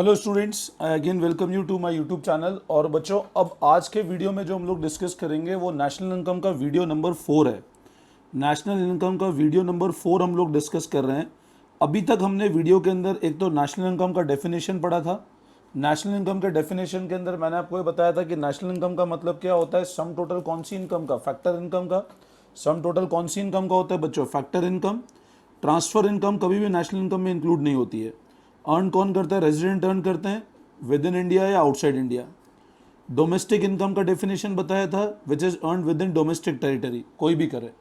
Hello students, I again welcome you to my YouTube channel. और बच्चों, अब आज के वीडियो में जो हम लोग डिस्कस करेंगे वो नेशनल इनकम का वीडियो नंबर 4 है। नेशनल इनकम का वीडियो नंबर 4 हम लोग डिस्कस कर रहे हैं। अभी तक हमने वीडियो के अंदर एक तो नेशनल इनकम का डेफिनेशन पढ़ा था। नेशनल इनकम के डेफिनेशन के अंदर मैंने आपको ये बताया था कि नेशनल इनकम का मतलब क्या होता है। सम टोटल कौन सी इनकम का, फैक्टर इनकम का। सम टोटल कौन सी इनकम का होता है बच्चों, फैक्टर इनकम। ट्रांसफर इनकम कभी भी नेशनल इनकम में इंक्लूड नहीं होती है। अर्न कौन करता है, रेजिडेंट अर्न करते हैं विद इन इंडिया या आउटसाइड इंडिया। डोमेस्टिक इनकम का डेफिनेशन बताया था, which is earn with in domestic territory, कोई भी करे।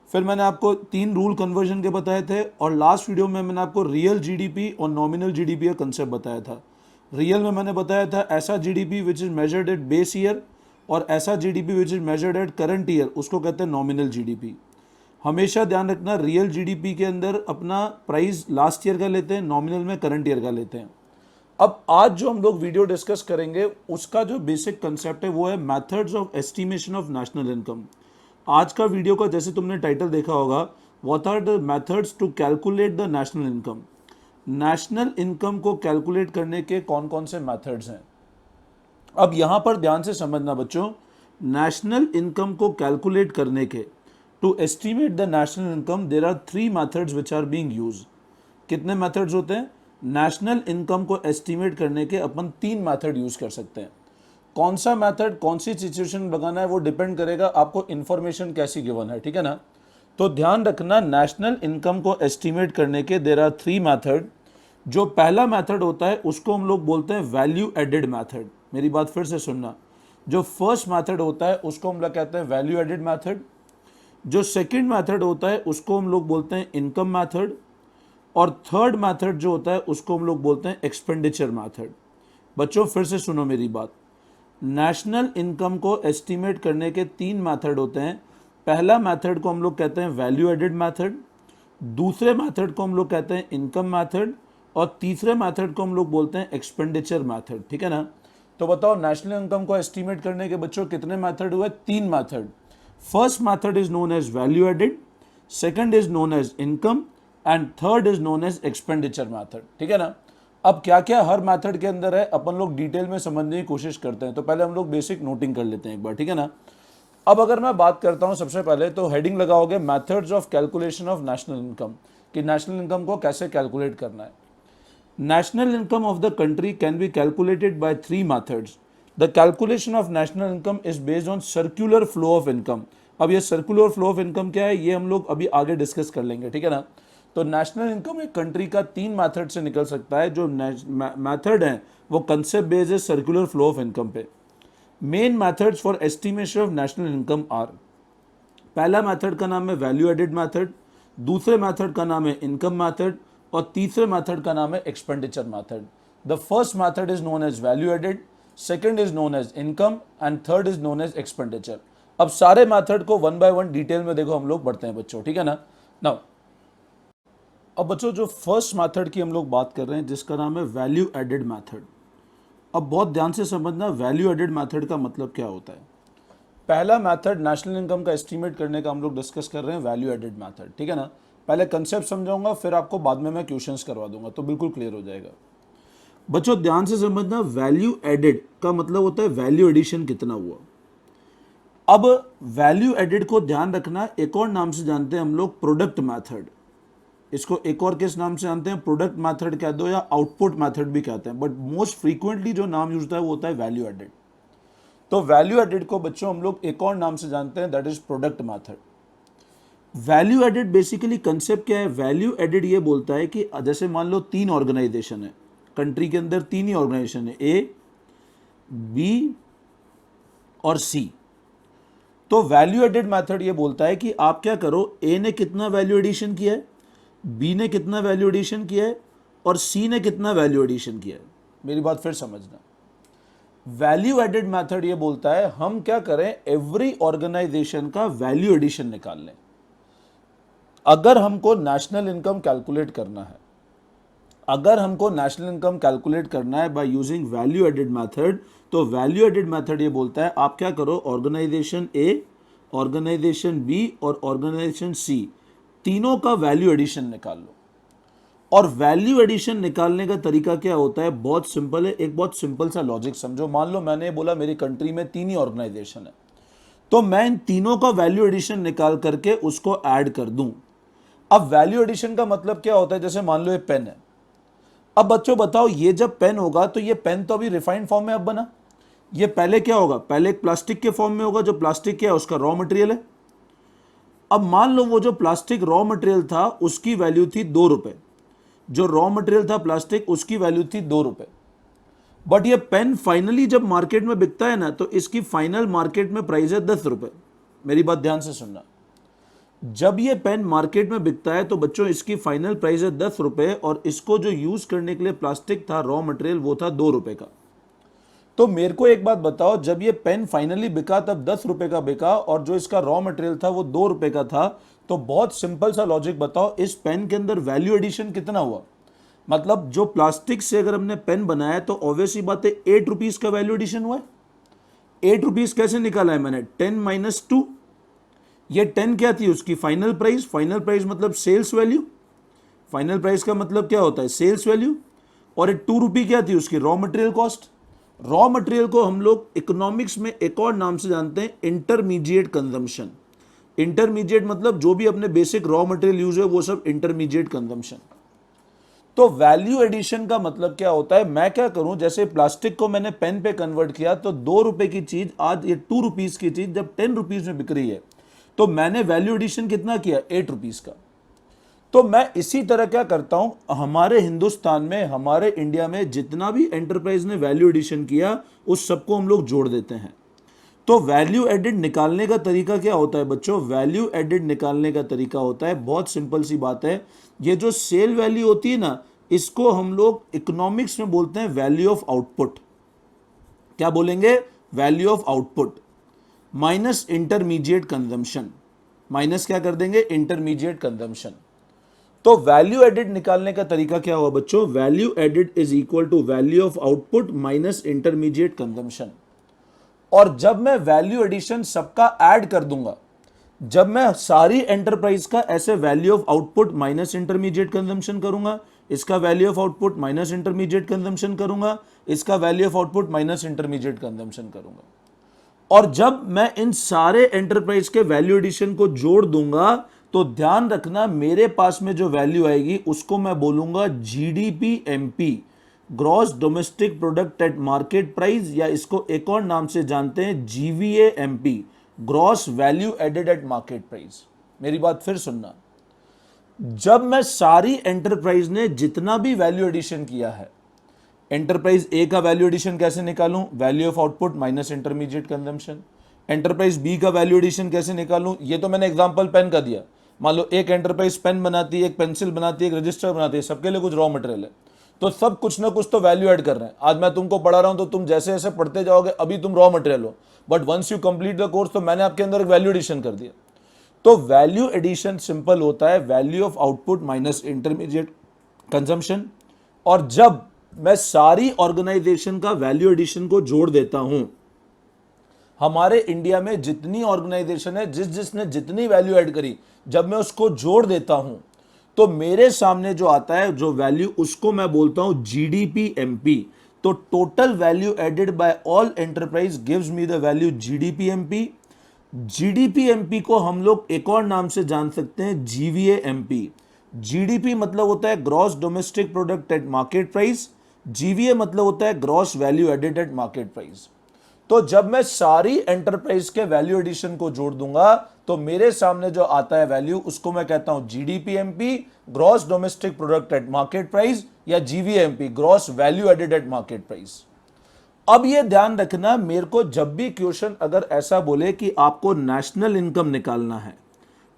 फिर मैंने आपको 3 रूल कन्वर्जन के बताए थे, और लास्ट वीडियो में मैंने आपको रियल जीडीपी और नॉमिनल जीडीपी का कंसेप्ट बताया था। रियल में मैंने बताया था ऐसा GDP which is measured eight base year, और ऐसा GDP which is measured at current year, उसको कहते हैं नॉमिनल जीडीपी। हमेशा ध्यान रखना, रियल जीडीपी के अंदर अपना प्राइस लास्ट ईयर का लेते हैं, नॉमिनल में करंट ईयर का लेते हैं। अब आज जो हम लोग वीडियो डिस्कस करेंगे उसका जो बेसिक कंसेप्ट है वो है methods of estimation of national income. आज का वीडियो का जैसे तुमने टाइटल देखा होगा, what are the methods to calculate the national income. National income को कैलकुलेट करने के कौन कौन से मेथड्स हैं। अब यहां पर ध्यान से समझना बच्चों, नेशनल इनकम को कैलकुलेट करने के, to estimate the national income there are 3 methods which are being used. कितने मेथड्स होते हैं? नेशनल इनकम को एस्टिमेट करने के अपन 3 मेथड यूज कर सकते हैं। कौन सा मेथड कौन सी सिचुएशन में लगाना है वो डिपेंड करेगा आपको इन्फॉर्मेशन कैसी गिवन है, ठीक है ना। तो ध्यान रखना, नेशनल इनकम को एस्टिमेट करने के देयर आर 3 मेथड। जो पहला मेथड होता है उसको हम लोग बोलते हैं वैल्यू एडेड मेथड। मेरी बात फिर से सुनना, जो फर्स्ट मेथड होता है उसको हम लोग कहते हैं वैल्यू एडेड मेथड। जो सेकंड मेथड होता है उसको हम लोग बोलते हैं इनकम मेथड, और थर्ड मेथड जो होता है उसको हम लोग बोलते हैं एक्सपेंडिचर मेथड। बच्चों फिर से सुनो मेरी बात, नेशनल इनकम को एस्टिमेट करने के 3 मेथड होते हैं। पहला मेथड को हम लोग कहते हैं वैल्यू एडेड मेथड, दूसरे मेथड को हम लोग कहते हैं इनकम मेथड, और तीसरे मेथड को हम लोग बोलते हैं एक्सपेंडिचर मेथड, ठीक है ना। तो बताओ, नेशनल इनकम को एस्टिमेट करने के बच्चों कितने मेथड हुए? 3 method. First method is known as value added, second is known as income, and third is known as expenditure method, ठीक है ना। अब क्या क्या हर मेथड के अंदर है अपन लोग डिटेल में समझने की कोशिश करते हैं। तो पहले हम लोग बेसिक नोटिंग कर लेते हैं एक बार, ठीक है ना। अब अगर मैं बात करता हूं सबसे पहले, तो हेडिंग लगाओगे methods of calculation of national income, कि नेशनल इनकम को कैसे कैलकुलेट करना है। National income of the country can be calculated by 3 methods. The calculation of national income is based on circular flow of income. अब ये circular flow of income क्या है ये हम लोग अभी आगे डिस्कस कर लेंगे, ठीक है ना। तो नेशनल इनकम एक कंट्री का 3 मेथड से निकल सकता है। जो मेथड है वो कंसेप्ट बेस्ड है सर्कुलर फ्लो ऑफ इनकम पे। Main methods for estimation of national income are, पहला मेथड का नाम है वैल्यू एडेड मेथड, दूसरे मेथड का नाम है इनकम मेथड, और तीसरे मेथड का नाम है expenditure method. The first method is known as value added, second is known as income, and third is known as expenditure. अब सारे मेथड को 1 बाय 1 डिटेल में देखो हम लोग बढ़ते हैं बच्चों, ठीक है ना। नाउ अब बच्चों, जो फर्स्ट मेथड की हम लोग बात कर रहे हैं जिसका नाम है वैल्यू एडेड मेथड। अब बहुत ध्यान से समझना, वैल्यू एडेड मेथड का मतलब क्या होता है। पहला मेथड नेशनल इनकम का एस्टीमेट करने का हम लोग डिस्कस कर रहे हैं वैल्यू एडेड मेथड, ठीक है ना। पहले कंसेप्ट समझाऊंगा, फिर आपको बाद में मैं क्वेश्चंस करवा दूंगा, तो बिल्कुल क्लियर हो जाएगा। बच्चों ध्यान से समझना, वैल्यू एडेड का मतलब होता है वैल्यू एडिशन कितना हुआ। अब वैल्यू एडेड को ध्यान रखना, एक और नाम से जानते हैं हम लोग प्रोडक्ट मेथड। इसको एक और किस नाम से जानते हैं? प्रोडक्ट मेथड कह दो या आउटपुट मेथड भी कहते हैं, बट मोस्ट फ्रीक्वेंटली जो नाम यूज होता है वो होता है वैल्यू एडेड। तो वैल्यू एडेड को बच्चों हम लोग एक और नाम से जानते हैं, that is product method. Value added basically concept क्या है? वैल्यू एडेड ये बोलता है कि जैसे मान लो 3 ऑर्गेनाइजेशन है कंट्री के अंदर, 3 ही ऑर्गेनाइजेशन है, ए, बी और सी। तो वैल्यू एडेड मेथड ये बोलता है कि आप क्या करो, ए ने कितना वैल्यू एडिशन किया है, बी ने कितना वैल्यू एडिशन किया है, और सी ने कितना वैल्यू एडिशन किया है। मेरी बात फिर समझना, वैल्यू एडेड मेथड ये बोलता है हम क्या करें, एवरी ऑर्गेनाइजेशन का वैल्यू एडिशन निकाल लें। अगर हमको नेशनल इनकम कैलकुलेट करना है, अगर हमको नेशनल इनकम कैलकुलेट करना है by using value added method, तो वैल्यू एडेड मेथड ये बोलता है आप क्या करो, ऑर्गेनाइजेशन ए, ऑर्गेनाइजेशन बी और ऑर्गेनाइजेशन सी, तीनों का वैल्यू एडिशन निकाल लो। और वैल्यू एडिशन निकालने का तरीका क्या होता है, बहुत सिंपल है। एक बहुत सिंपल सा लॉजिक समझो। मान लो मैंने बोला मेरी कंट्री में 3 ही ऑर्गेनाइजेशन है, तो मैं इन तीनों का वैल्यू एडिशन निकाल करके उसको ऐड कर दूं। अब वैल्यू एडिशन का मतलब क्या होता है, जैसे मान लो ये पेन है। अब बच्चों बताओ, ये जब पेन होगा तो ये पेन तो अभी रिफाइंड फॉर्म में अब बना, ये पहले क्या होगा, पहले एक प्लास्टिक के फॉर्म में होगा। जो प्लास्टिक क्या है, उसका रॉ मटेरियल है। अब मान लो वो जो प्लास्टिक रॉ मटेरियल था उसकी वैल्यू थी 2 रुपए। जो रॉ मटेरियल था प्लास्टिक, उसकी वैल्यू थी 2 रुपए। बट ये पेन फाइनली जब मार्केट में बिकता है ना, तो इसकी फाइनल मार्केट में प्राइस है 10 रुपए। मेरी बात ध्यान से सुनना। जब ये पेन मार्केट में बिकता है तो बच्चों इसकी फाइनल प्राइस है 10 रुपए, और इसको जो यूज करने के लिए प्लास्टिक था, रॉ मटेरियल, वो था 2 रुपए का। तो मेरे को एक बात बताओ, जब ये पेन फाइनली बिका तब 10 रुपए का बिका, और जो इसका रॉ मटेरियल था वो 2 रुपए का था। तो बहुत सिंपल सा लॉजिक बताओ, इस पेन के अंदर वैल्यू एडिशन कितना हुआ। मतलब जो प्लास्टिक से अगर हमने पेन बनाया तो ऑब्वियस ही बात है 8 रुपीज का वैल्यू एडिशन हुआ है। 8 रुपीज कैसे निकाला है मैंने, 10 - 2। ये 10 क्या थी, उसकी फाइनल प्राइस। फाइनल प्राइस मतलब सेल्स वैल्यू। फाइनल प्राइस का मतलब क्या होता है, सेल्स वैल्यू। और ये 2 रुपये क्या थी, उसकी raw material cost. Raw material को हम लोग इकोनॉमिक्स में एक और नाम से जानते हैं, इंटरमीडिएट कंजम्पशन। इंटरमीडिएट मतलब जो भी अपने बेसिक रॉ मटेरियल यूज है वो सब इंटरमीडिएट कंजम्पशन। तो वैल्यू एडिशन का मतलब क्या होता है, मैं क्या करूं, जैसे प्लास्टिक को मैंने पेन पे कन्वर्ट किया, तो 2 रुपए की चीज आज ये 2 रुपीज की चीज जब 10 रुपीज में बिक रही है, तो मैंने वैल्यू एडिशन कितना किया, 8 रुपीज का। तो मैं इसी तरह क्या करता हूं, हमारे हिंदुस्तान में, हमारे इंडिया में जितना भी एंटरप्राइज ने वैल्यू एडिशन किया उस सबको हम लोग जोड़ देते हैं। तो वैल्यू एडिड निकालने का तरीका क्या होता है बच्चों, वैल्यू एडिड निकालने का तरीका होता है, बहुत सिंपल सी बात है। ये जो सेल वैल्यू होती है ना, इसको हम लोग इकोनॉमिक्स में बोलते हैं वैल्यू ऑफ आउटपुट। क्या बोलेंगे, value of output minus intermediate consumption. Minus क्या कर देंगे, इंटरमीडिएट कंजम्पशन। तो वैल्यू एडिड निकालने का तरीका क्या हुआ बच्चों, value added is equal to value of output minus intermediate consumption. और जब मैं वैल्यू एडिशन सबका ऐड कर दूंगा, जब मैं सारी एंटरप्राइज का ऐसे value of output minus intermediate consumption करूंगा, इसका value of output minus intermediate consumption करूंगा, इसका value of output minus intermediate consumption करूंगा, और जब मैं इन सारे एंटरप्राइज के वैल्यू एडिशन को जोड़ दूंगा, तो ध्यान रखना मेरे पास में जो वैल्यू आएगी उसको मैं बोलूंगा GDP MP, gross domestic product at market price, या इसको एक और नाम से जानते हैं GVA MP, gross value added at market price. मेरी बात फिर सुनना, जब मैं सारी एंटरप्राइज ने जितना भी वैल्यू एडिशन किया है, एंटरप्राइज ए का वैल्यू एडिशन कैसे निकालूं, value of output minus intermediate consumption. Enterprise b का वैल्यू एडिशन कैसे निकालूं, ये तो मैंने एग्जांपल पेन का दिया। मान लो एक एंटरप्राइज पेन बनाती है, एक पेंसिल बनाती है, एक रजिस्टर बनाती है, सबके लिए कुछ रॉ मटेरियल है, तो सब कुछ ना कुछ तो वैल्यू ऐड कर रहे हैं। आज मैं तुमको पढ़ा रहा हूं तो तुम जैसे जैसे पढ़ते जाओगे अभी तुम रॉ मटेरियल हो, but once you complete the course तो मैंने आपके अंदर एक वैल्यू एडिशन कर दिया। तो वैल्यू एडिशन सिंपल होता है value of output minus intermediate consumption. और जब मैं सारी ऑर्गेनाइजेशन का वैल्यू एडिशन को जोड़ देता हूं, हमारे इंडिया में जितनी ऑर्गेनाइजेशन है, जिसने जितनी वैल्यू ऐड करी, जब मैं उसको जोड़ देता हूं, तो मेरे सामने जो आता है जो वैल्यू, उसको मैं बोलता हूं जीडीपी एमपी। तो total value added by all enterprise gives me the value GDP MP. GDP MP को हम लोग एक और नाम से जान सकते हैं जीवीए एमपी। जीडीपी मतलब होता है gross domestic product at market price, GVA मतलब होता है gross value added at market price. तो जब मैं सारी एंटरप्राइज के वैल्यू एडिशन को जोड़ दूंगा, तो मेरे सामने जो आता है वैल्यू, उसको मैं कहता हूं GDP MP, gross domestic product at market price, या GVMP, gross value added at market price. अब ये ध्यान रखना, मेरे को जब भी क्वेश्चन अगर ऐसा बोले कि आपको नेशनल इनकम निकालना है,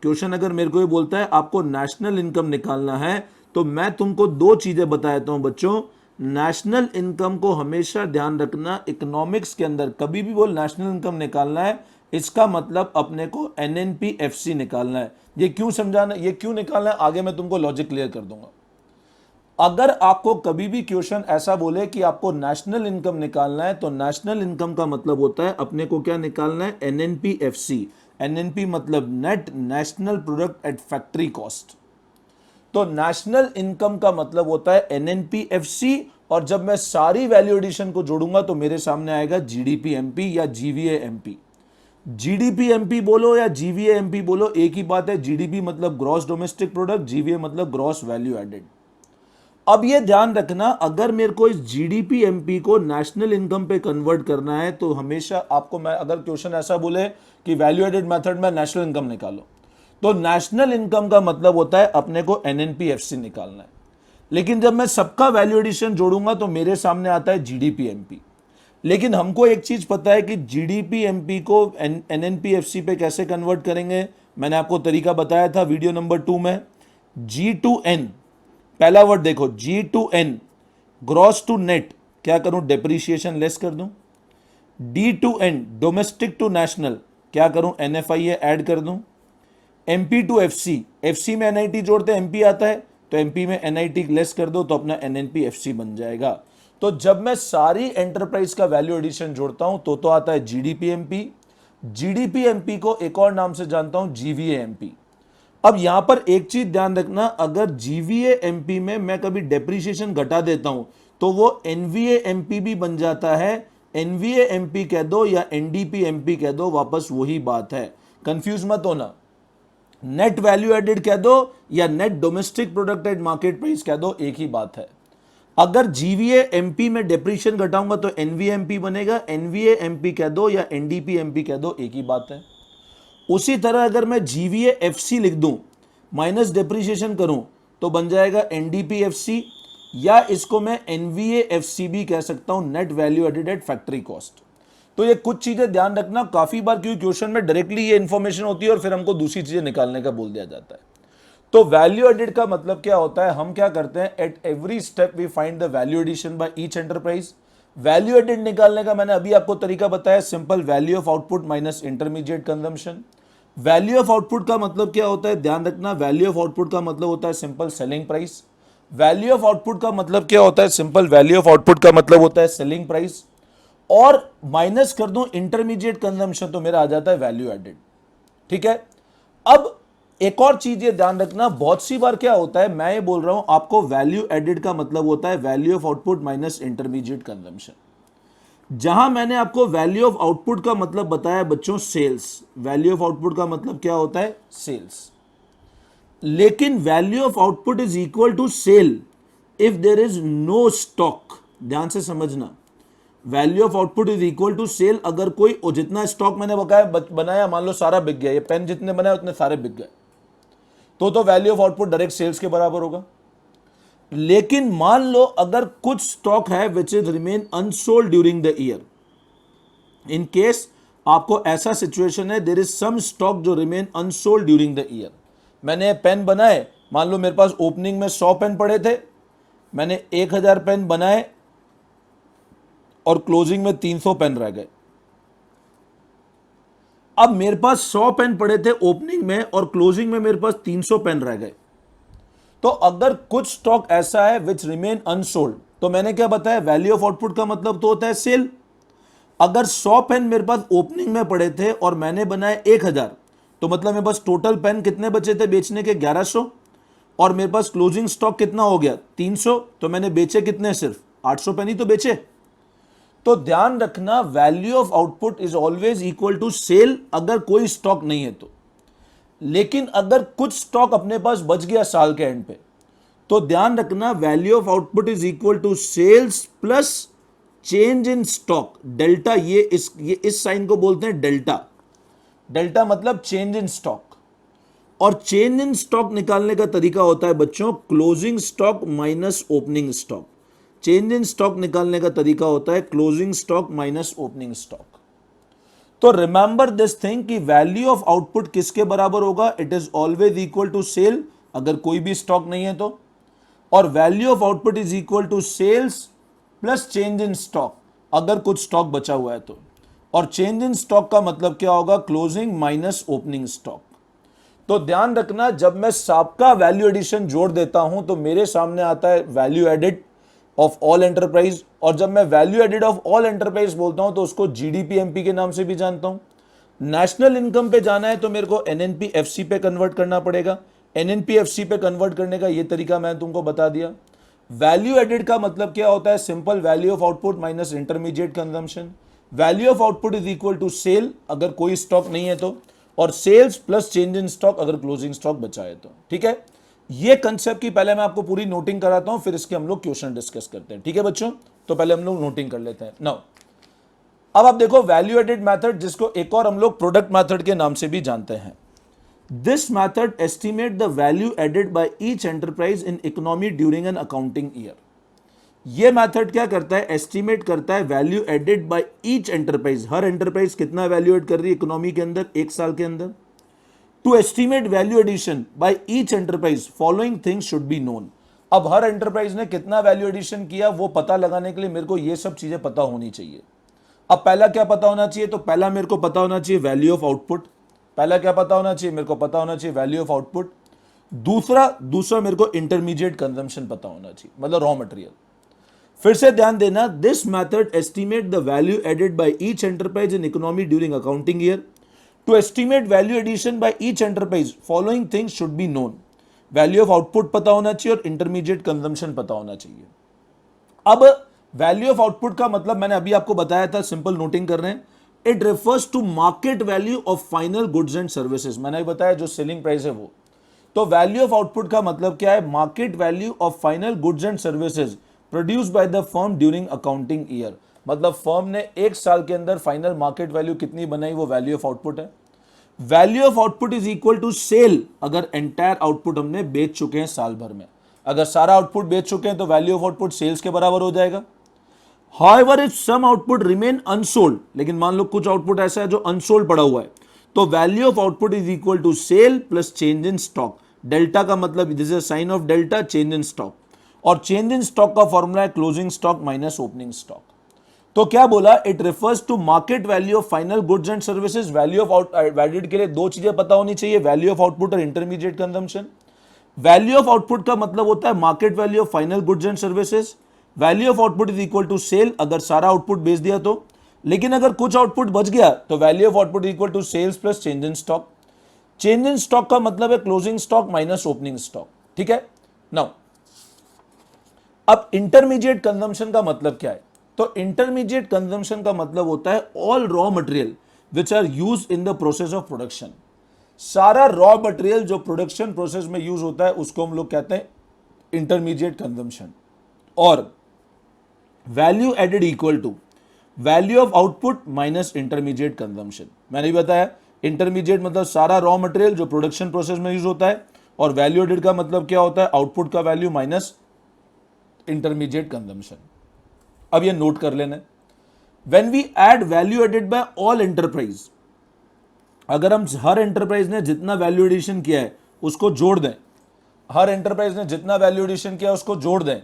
क्वेश्चन अगर मेरे को ये बोलता है आपको नेशनल इनकम निकालना है, तो मैं तुमको दो चीजें बता देता हूं बच्चों। नेशनल इनकम को हमेशा ध्यान रखना, इकोनॉमिक्स के अंदर कभी भी बोल नेशनल इनकम निकालना है, इसका मतलब अपने को एनएनपीएफसी निकालना है। ये क्यों समझाना, ये क्यों निकालना है, आगे मैं तुमको लॉजिक क्लियर कर दूंगा। अगर आपको कभी भी क्वेश्चन ऐसा बोले कि आपको नेशनल इनकम निकालना है, तो नेशनल इनकम का मतलब होता है अपने को क्या निकालना है, एनएनपीएफसी। एनएनपी मतलब net national product at factory cost. तो नेशनल इनकम का मतलब होता है एनएनपीएफसी, और जब मैं सारी वैल्यू एडिशन को जोड़ूंगा तो मेरे सामने आएगा जीडीपी एमपी या जीवीए एमपी। जीडीपी एमपी बोलो या जीवीए एमपी बोलो, एक ही बात है। जीडीपी मतलब ग्रॉस डोमेस्टिक प्रोडक्ट, जीवीए मतलब ग्रॉस वैल्यू एडेड। अब ये ध्यान रखना, अगर मेरे को इस जीडीपी एमपी को नेशनल इनकम पे कन्वर्ट करना है तो हमेशा आपको, मैं अगर क्वेश्चन ऐसा बोले कि वैल्यू एडेड मेथड में नेशनल इनकम निकालो, तो नेशनल इनकम का मतलब होता है अपने को एनएनपीएफसी निकालना है। लेकिन जब मैं सबका वैल्यू एडिशन जोड़ूंगा तो मेरे सामने आता है जीडीपी एमपी। लेकिन हमको एक चीज पता है कि जीडीपी एमपी को एनएनपीएफसी पे कैसे कन्वर्ट करेंगे। मैंने आपको तरीका बताया था वीडियो नंबर 2 में। G2N, पहला वर्ड देखो, G2N ग्रॉस टू नेट, क्या करूं, डेप्रीशिएशन लेस कर दूं। D2N डोमेस्टिक टू नेशनल, क्या करूं, एनएफआईए ऐड कर दूं। एमपी टू एफसी, एफसी में एनआईटी जोड़ते हैं, एमपी आता है, तो एमपी में एनआईटी लेस कर दो तो अपना एनएनपीएफसी बन जाएगा। तो जब मैं सारी एंटरप्राइज का वैल्यू एडिशन जोड़ता हूं तो आता है जीडीपी एमपी। जीडीपी एमपी को एक और नाम से जानता हूं, जीवीए एमपी। अब यहां पर एक चीज ध्यान रखना, अगर जीवीए एमपी में मैं कभी डेप्रीशिएशन घटा देता हूं तो वो एनवीए एमपी भी बन जाता है। एनवीए एमपी कह दो या एनडीपी एमपी कह दो, वापस वही बात है, कंफ्यूज मत होना। नेट वैल्यू एडेड कह दो या net domestic product at market price कह दो, एक ही बात है। अगर जीवीए एमपी में डेप्रीशिएशन घटाऊंगा तो एनवीए एमपी बनेगा, एनवीए एमपी कह दो या एनडीपी एमपी कह दो, एक ही बात है। उसी तरह अगर मैं जीवीए एफसी लिख दूं, माइनस डेप्रीशिएशन करूं, तो बन जाएगा एनडीपी एफसी, या इसको मैं एनवीए एफसी भी कह सकता हूं, net value added at factory cost. तो ये कुछ चीजें ध्यान रखना, काफी बार क्योंकि क्वेश्चन में डायरेक्टली ये इंफॉर्मेशन होती है और फिर हमको दूसरी चीजें निकालने का बोल दिया जाता है। तो वैल्यू एडेड का मतलब क्या होता है, हम क्या करते हैं, at every step we find the value addition by each enterprise. Value added निकालने का मैंने अभी आपको तरीका बताया, simple value of output minus intermediate consumption. Value of output का मतलब क्या होता है, ध्यान रखना, वैल्यू ऑफ आउटपुट का मतलब होता है simple selling price. Value of output का मतलब क्या होता है, सिंपल वैल्यू ऑफ आउटपुट का मतलब होता है सेलिंग प्राइस, और माइनस कर दूं इंटरमीडिएट कंजम्पशन तो मेरा आ जाता है वैल्यू एडेड। ठीक है। अब एक और चीज ये ध्यान रखना, बहुत सी बार क्या होता है, मैं ये बोल रहा हूं आपको, वैल्यू एडेड का मतलब होता है value of output minus intermediate consumption. जहां मैंने आपको वैल्यू ऑफ आउटपुट का मतलब बताया बच्चों सेल्स, वैल्यू ऑफ आउटपुट का मतलब क्या होता है, सेल्स। लेकिन value of output is equal to sale if there is no stock. ध्यान से समझना, value of output is equal to sale, अगर कोई जितना स्टॉक मैंने बनाया, मान लो सारा बिक गया, ये पेन जितने बनाए उतने सारे बिक गए, तो value of output direct sales के बराबर होगा। लेकिन मान लो अगर कुछ स्टॉक है which is remain unsold during the year, in case आपको ऐसा सिचुएशन है, देयर इज सम स्टॉक जो remain unsold during the year. मैंने पेन बनाए, मान लो मेरे पास ओपनिंग में 100 पेन पड़े थे, मैंने 1000 पेन बनाए और क्लोजिंग में 300 पेन रह गए। अब मेरे पास 100 पेन पड़े थे ओपनिंग में और क्लोजिंग में मेरे पास 300 पेन रह गए। तो अगर कुछ स्टॉक ऐसा है विच रिमेन अनसोल्ड, तो मैंने क्या बताया, वैल्यू ऑफ आउटपुट का मतलब तो होता है सेल। अगर 100 पेन मेरे पास ओपनिंग में पड़े थे और मैंने बनाए 1000, तो मतलब मेरे पास टोटल पेन कितने बचे थे बेचने के, 1100, और मेरे पास क्लोजिंग स्टॉक कितना हो गया, 300, तो मैंने बेचे कितने, सिर्फ 800 पेन ही तो बेचे। तो ध्यान रखना, value of output is always equal to sale अगर कोई स्टॉक नहीं है तो। लेकिन अगर कुछ स्टॉक अपने पास बच गया साल के एंड पे, तो ध्यान रखना, value of output is equal to sales plus change in stock, delta. ये इस साइन को बोलते हैं डेल्टा। डेल्टा मतलब चेंज इन स्टॉक, और चेंज इन स्टॉक निकालने का तरीका होता है बच्चों, closing stock minus opening stock. Change in stock निकालने का तरीका होता है closing stock minus opening stock. तो रिमेंबर दिस थिंग कि वैल्यू ऑफ आउटपुट किसके बराबर होगा, it is always equal to sale अगर कोई भी स्टॉक नहीं है तो, और value of output is equal to sales plus change in stock अगर कुछ स्टॉक बचा हुआ है तो। और चेंज इन स्टॉक का मतलब क्या होगा, क्लोजिंग माइनस ओपनिंग स्टॉक। तो ध्यान रखना, जब मैं सबका वैल्यू एडिशन जोड़ देता हूं तो मेरे सामने आता है value added of all enterprise, और जब मैं value added of all enterprise बोलता हूं तो उसको जीडीपी एमपी के नाम से भी जानता हूं। नेशनल इनकम पे जाना है तो मेरे को एनएनपी एफसी पे कन्वर्ट करना पड़ेगा। एनएनपीएफसी पे कन्वर्ट करने का ये तरीका मैंने तुमको बता दिया। वैल्यू एडेड का मतलब क्या होता है? Simple value of output minus intermediate consumption. Value of output is equal to sale अगर कोई स्टॉक नहीं है तो, और sales plus change in stock अगर क्लोजिंग स्टॉक बचा है तो। ठीक है, ये कंसेप्ट की पहले मैं आपको पूरी नोटिंग कराता हूं, फिर इसके हम लोग क्वेश्चन डिस्कस करते हैं। ठीक है बच्चों, तो पहले हम लोग नोटिंग कर लेते हैं। नाउ अब आप देखो वैल्यू एडेड मेथड, जिसको एक और हम लोग प्रोडक्ट मेथड के नाम से भी जानते हैं। This method estimate the value added by each enterprise in economy during an accounting year. ये मेथड क्या करता है? एस्टिमेट करता है value added by each enterprise, हर एंटरप्राइज कितना वैल्यू एड कर रही है इकोनॉमी के अंदर एक साल के अंदर। To estimate value addition by each enterprise following things should be known. अब हर एंटरप्राइज ने कितना वैल्यू एडिशन किया वो पता लगाने के लिए मेरे को ये सब चीजें पता होनी चाहिए। अब पहला क्या पता होना चाहिए? तो पहला मेरे को पता होना चाहिए वैल्यू ऑफ आउटपुट। पहला क्या पता होना चाहिए? मेरे को पता होना चाहिए वैल्यू ऑफ आउटपुट। दूसरा मेरे को इंटरमीडिएट कंजम्पशन पता होना चाहिए, मतलब रॉ मटेरियल। फिर से ध्यान देना, this method estimate the value added by each enterprise in economy during accounting year. To estimate value addition by each enterprise following things should be known. Value of output पता होना चाहिए और intermediate consumption पता होना चाहिए। अब value of output का मतलब मैंने अभी आपको बताया था, सिंपल नोटिंग कर रहे हैं। It refers to market value of final goods and services. मैंने भी बताया जो सेलिंग प्राइस है वो। तो वैल्यू ऑफ आउटपुट का मतलब क्या है? Market value of final goods and services produce by the firm during accounting year. मतलब फर्म ने एक साल के अंदर फाइनल मार्केट वैल्यू कितनी बनाई, वो वैल्यू ऑफ आउटपुट है। Value of output is equal to sale अगर एंटायर आउटपुट हमने बेच चुके हैं साल भर में। अगर सारा आउटपुट बेच चुके हैं तो वैल्यू ऑफ आउटपुट सेल्स के बराबर हो जाएगा। However, if some output remain unsold, लेकिन मान लो कुछ आउटपुट ऐसा है जो अनसोल्ड पड़ा हुआ है, तो value of output is equal to sale plus change in stock. Delta का मतलब this is sign of delta, change in stock, और चेंज इन स्टॉक का फॉर्मूला है closing stock minus opening stock. तो क्या बोला? It refers to market value of final goods and services. Value of valued के लिए दो चीजें पता होनी चाहिए, वैल्यू ऑफ आउटपुट और intermediate consumption. Value of output का मतलब होता है market value of final goods and services. Value of output is equal to sale अगर सारा आउटपुट बेच दिया तो, लेकिन अगर कुछ आउटपुट बच गया तो value of output equal to sales plus change in stock. Change in stock का मतलब है closing stock minus opening stock. ठीक है, नाउ अब इंटरमीडिएट कंजम्पशन का मतलब क्या है? तो इंटरमीडिएट कंजम्पशन का मतलब होता है all raw material which are use in the process of production. सारा रॉ मटेरियल जो प्रोडक्शन प्रोसेस में यूज होता है उसको हम लोग कहते हैं इंटरमीडिएट कंजम्पशन। और value added equal to value of output minus intermediate consumption. मैंने भी बताया इंटरमीडिएट मतलब सारा रॉ मटेरियल जो प्रोडक्शन प्रोसेस में यूज होता है, और वैल्यू एडेड का मतलब क्या होता है? आउटपुट का वैल्यू माइनस इंटरमीडिएट कंजम्पशन। अब ये नोट कर लेना, when we add value added by all enterprise, अगर हम हर एंटरप्राइज ने जितना वैल्यू एडिशन किया है उसको जोड़ दें, हर एंटरप्राइज ने जितना वैल्यू एडिशन किया उसको जोड़ दें,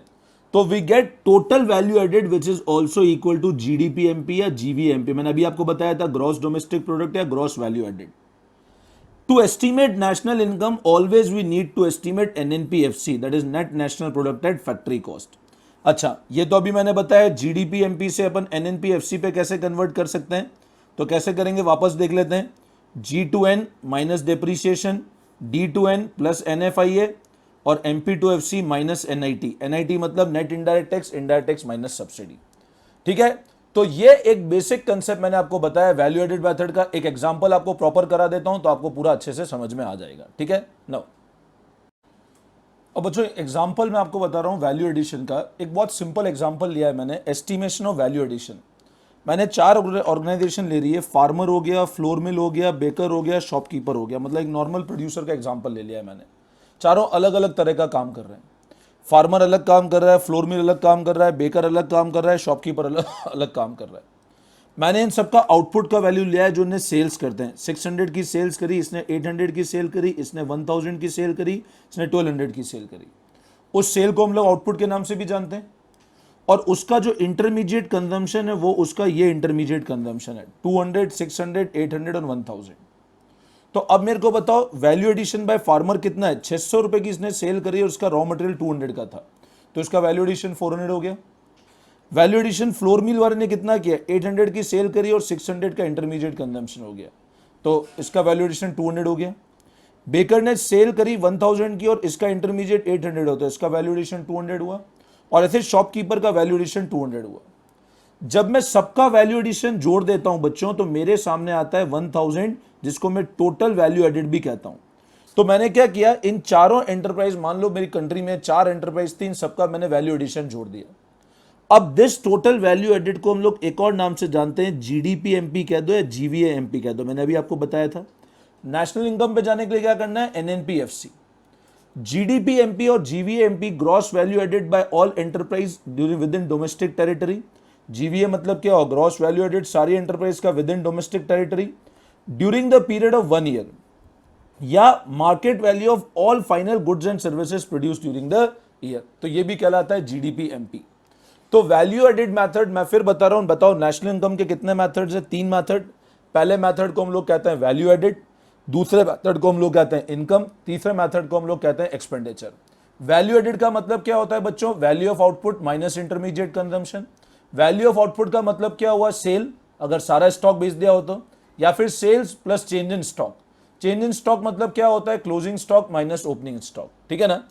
तो we get total value added which is also equal to GDP MP या जीवीएमपी। मैंने अभी आपको बताया था ग्रॉस डोमेस्टिक प्रोडक्ट या gross value added. To estimate national income always we need to estimate NNPFC, that is net national product at factory cost. अच्छा, ये तो अभी मैंने बताया जीडीपीएमपी से अपन एनएनपीएफसी पे कैसे कन्वर्ट कर सकते हैं। तो कैसे करेंगे वापस देख लेते हैं। G2N minus depreciation, D2N plus NFIA और MP2FC माइनस NIT। NIT मतलब net indirect tax, indirect tax minus subsidy. ठीक है, तो ये एक बेसिक कंसेप्ट मैंने आपको बताया वैल्यू एडेड मेथड का। एक एग्जांपल आपको प्रॉपर करा देता हूं तो आपको पूरा अच्छे से समझ में आ जाएगा। ठीक है, नो अब बच्चों एग्जांपल मैं आपको बता रहा हूं वैल्यू एडिशन का। एक बहुत सिंपल एग्जांपल लिया है मैंने, एस्टिमेशन ऑफ वैल्यू एडिशन। मैंने 4 ऑर्गेनाइजेशन ले रही है, फार्मर हो गया, फ्लोर मिल हो गया, बेकर हो गया, शॉपकीपर हो गया, मतलब एक नॉर्मल प्रोड्यूसर का एग्जांपल ले लिया है मैंने। चारों अलग अलग तरह का काम कर रहे हैं। फार्मर अलग काम कर रहा है, फ्लोर मिल अलग काम कर रहा है, बेकर अलग काम कर रहा है, शॉपकीपर अलग काम कर रहा है। मैंने इन सबका आउटपुट का वैल्यू लिया है जो इन्हें सेल्स करते हैं। 600 की सेल्स करी, इसने 800 की सेल करी, इसने 1000 की सेल करी, इसने 1200 की सेल करी। उस सेल को हम लोग आउटपुट के नाम से भी जानते हैं। और उसका जो इंटरमीडिएट कंजम्पशन है वो उसका ये इंटरमीडिएट कंजम्पशन है 200, 600, 800 और 1000। तो अब मेरे को बताओ वैल्यू एडिशन बाय फार्मर कितना है? 600 रुपए की इसने सेल करी और उसका रॉ मटेरियल 200 का था, तो इसका वैल्यू एडिशन 400 हो गया। वैल्यू एडिशन फ्लोर मिल वाले ने कितना किया? 800 की सेल करी और 600 का इंटरमीडिएट कंजम्पशन हो गया, तो इसका वैल्यू एडिशन 200 हो गया। बेकर ने सेल करी 1000 की और इसका इंटरमीडिएट 800 होता है, इसका वैल्यू एडिशन 200 हुआ, और ऐसे शॉपकीपर का वैल्यू एडिशन 200 हुआ। जब मैं सबका वैल्यू एडिशन जोड़ देता हूं बच्चों, तो मेरे सामने आता है 1000, जिसको मैं टोटल वैल्यू एडेड भी कहता हूं। तो मैंने क्या किया, इन चारों एंटरप्राइज, मान लो मेरी कंट्री में 4 एंटरप्राइज थी, इन सबका मैंने वैल्यू एडिशन जोड़ दिया। अब दिस टोटल वैल्यू एडेड को हम लोग एक और नाम से जानते हैं, जीडीपी एमपी कह दो या जीवीए एमपी कह दो, मैंने अभी आपको बताया था। नेशनल इनकम पे जाने के लिए क्या करना है, एनएनपीएफसी। जीडीपी एमपी और GVA MP, gross value added by all enterprise during within domestic territory. GVA मतलब क्या हो, ग्रॉस वैल्यू एडेड सारी एंटरप्राइज का within domestic territory during the period of 1 year, या market value of all final goods and services produce during the year, तो ये भी कहलाता है जीडीपी एमपी। तो वैल्यू एडेड मेथड मैं फिर बता रहा हूं, बताओ नेशनल इनकम के कितने मेथड्स है, 3 मेथड। पहले मेथड को हम लोग कहते हैं वैल्यू एडेड, दूसरे मेथड को हम लोग कहते हैं इनकम, तीसरे मेथड को हम लोग कहते हैं एक्सपेंडिचर। वैल्यू एडेड का मतलब क्या होता है बच्चों, value of output minus intermediate consumption. Value of output का मतलब क्या हुआ, सेल, अगर सारा स्टॉक बेच दिया हो तो, या फिर sales plus change in stock. Change in stock मतलब क्या होता है, closing stock minus opening stock, ठीक है ना।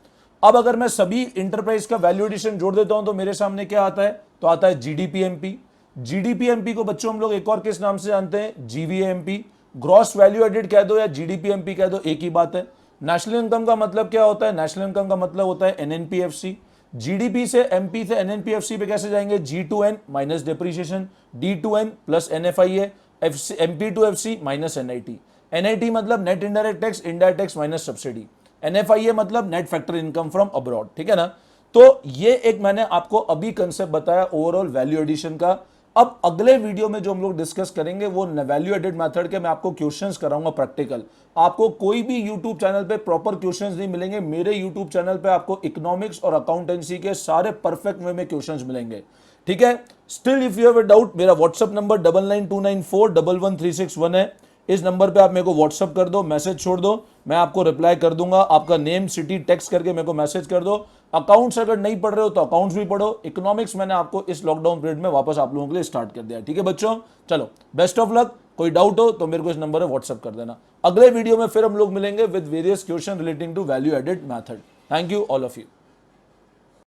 अब अगर मैं सभी इंटरप्राइज का वैल्यू एडिशन जोड़ देता हूं तो मेरे सामने क्या आता है, तो आता है जीडीपी एमपी। जीडीपी एमपी को बच्चों हम लोग एक और किस नाम से जानते हैं, GVA MP. Gross value added कह दो या जीडीपी एमपी कह दो, एक ही बात है। नेशनल इनकम का मतलब क्या होता है, नेशनल इनकम का मतलब होता है एनएनपीएफसी। जीडीपी से एमपी से एनएनपीएफसी पे कैसे जाएंगे, G to N minus depreciation, D to N plus NFIA, MP to FC minus NIT. NIT मतलब net indirect tax, indirect tax minus subsidy. NFIA मतलब net factor income from abroad, ठीक है ना। तो ये एक मैंने आपको अभी कंसेप्ट बताया ओवरऑल वैल्यू एडिशन का। अब अगले वीडियो में जो हम लोग डिस्कस करेंगे वो वैल्यू एडेड मेथड के मैं आपको क्वेश्चंस कराऊंगा प्रैक्टिकल। आपको कोई भी यूट्यूब चैनल पे प्रॉपर क्वेश्चंस नहीं मिलेंगे, मेरे यूट्यूब चैनल पे आपको इकोनॉमिक्स और अकाउंटेंसी के सारे परफेक्ट वे में क्वेश्चंस मिलेंगे, ठीक है। Still if you have a doubt, मेरा व्हाट्सअप नंबर 9929411361 है। इस नंबर पे आप मेरे को व्हाट्सअप कर दो, मैसेज छोड़ दो, मैं आपको रिप्लाई कर दूंगा। आपका नेम सिटी टेक्स्ट करके मेरे को मैसेज कर दो। अकाउंट्स अगर नहीं पढ़ रहे हो तो अकाउंट्स भी पढ़ो। इकोनॉमिक्स मैंने आपको इस लॉकडाउन पीरियड में वापस आप लोगों के लिए स्टार्ट कर दिया, ठीक है बच्चों। चलो, बेस्ट ऑफ लक। कोई डाउट हो तो मेरे को इस नंबर पर व्हाट्सअप कर देना। अगले वीडियो में फिर हम लोग मिलेंगे with various question relating to value added method. Thank you all of you.